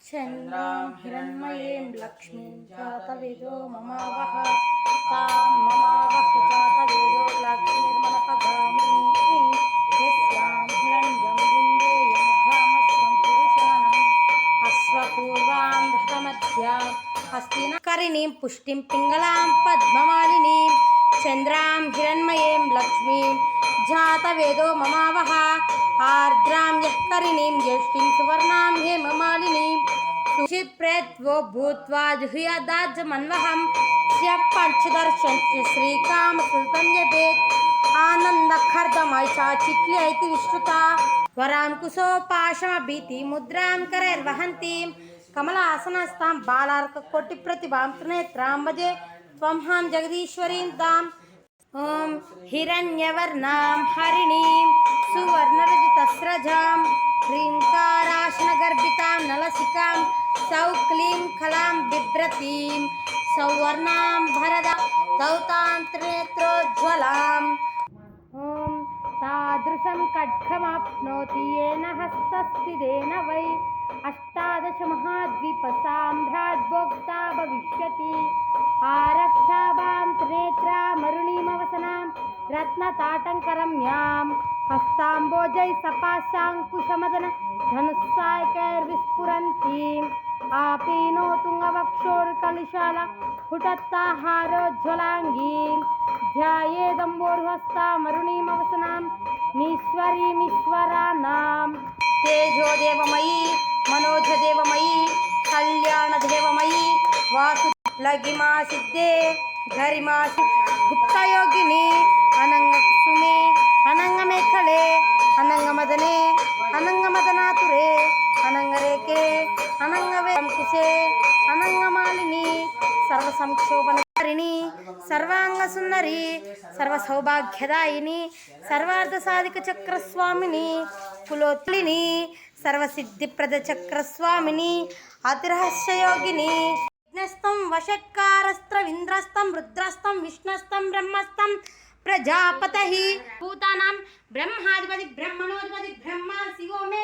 చంద్రాం హిరణ్మయీం లక్ష్మీం జాతవేదో మమావహ తాం మమావహ జాతవేదో లక్ష్మీర్మనపగామిని యస్యాం హిరణ్యం గుంజేయం ధామస్వం పురుషాణం అశ్వపూర్వాం ధృతమధ్యాం హస్తినకరిణీం పుష్టిం పింగళాం పద్మమాలినీం చంద్రాం హిరణ్మయీం లక్ష్మీం జాతవేదో మమావహ ఆర్ద్రాం యఃకరిణీం జ్యేష్ఠీం సువర్ణాం హేమమాలినీం సుచిత్ప్రేత్వో భూత్వా జుహ్యదాజ్జమన్వహం స్య పంచదర్శం శ్రీకామసుతం జపేత్ ఆనందఖర్దమై చాచిట్లి ఐతి విశ్రుత వరాం కుశోపాశమభీతి ముద్రాం కరైర్వహంతీం కమలాసనస్తాం బాలార్క కోటి ప్రతిభాం త్రినేత్రాం భజే త్వంహాం జగదీశ్వరీం తాం ఓం హిరణ్యవర్ణాం హరిణీం సువర్ణరజితస్రజాం హ్రీంకారాశనగర్భితాం నలసికాం సౌక్లీం కలాం బిభ్రతీం సౌవర్ణాం భరద దౌతాం త్రినేత్రోజ్వలాం ఓం తాదృశం ఖడ్గమాప్నోతి येन హస్తస్థితేన వై అష్టాదశ మహాద్వీప సామ్రాజ్ఞోక్తా భవిష్యతి ఆరక్షాభాం త్రినేత్రామరుణీమవసనాం రత్నతాటంకరమ్యాం హస్తాంబోజై సపాశాంకుశమదన ధనుస్సాయకైర్విస్ఫురంతీం ఆపీనో తుంగవక్షోర్కలిశాల హుటత్తాహారోజ్వలాంగీం ధ్యాయేదంబోర్హస్తామరుణీమవసనాం మీశ్వరీమీశ్వరానాం తేజోదేవమయీ మనోజదేవమయీ కళ్యాణదేవమయీ వాసు లగిమా సిద్ధే గరిమా గుప్తయోగిని అనంగకుసుమే అనంగమేఖలే అనంగమదనే అనంగమదనాతురే అనంగరేకే అనంగవేంకుశే అనంగమాలిని సర్వసంక్షోభనకారిణి సర్వాంగసుందరి సర్వసౌభాగ్యదాయిని సర్వార్థసాధిక చక్రస్వామిని కులోత్లిని సర్వసిద్ధిప్రద చక్రస్వామిని అతిరహస్యయోగిని విఘ్నస్తం వషట్కారస్త్రవింద్రస్తం రుద్రస్తం విష్ణస్తం బ్రహ్మస్తం ప్రజాపతి భూతానాం బ్రహ్మాధిపతి బ్రహ్మణోధిపతి బ్రహ్మ శివో మే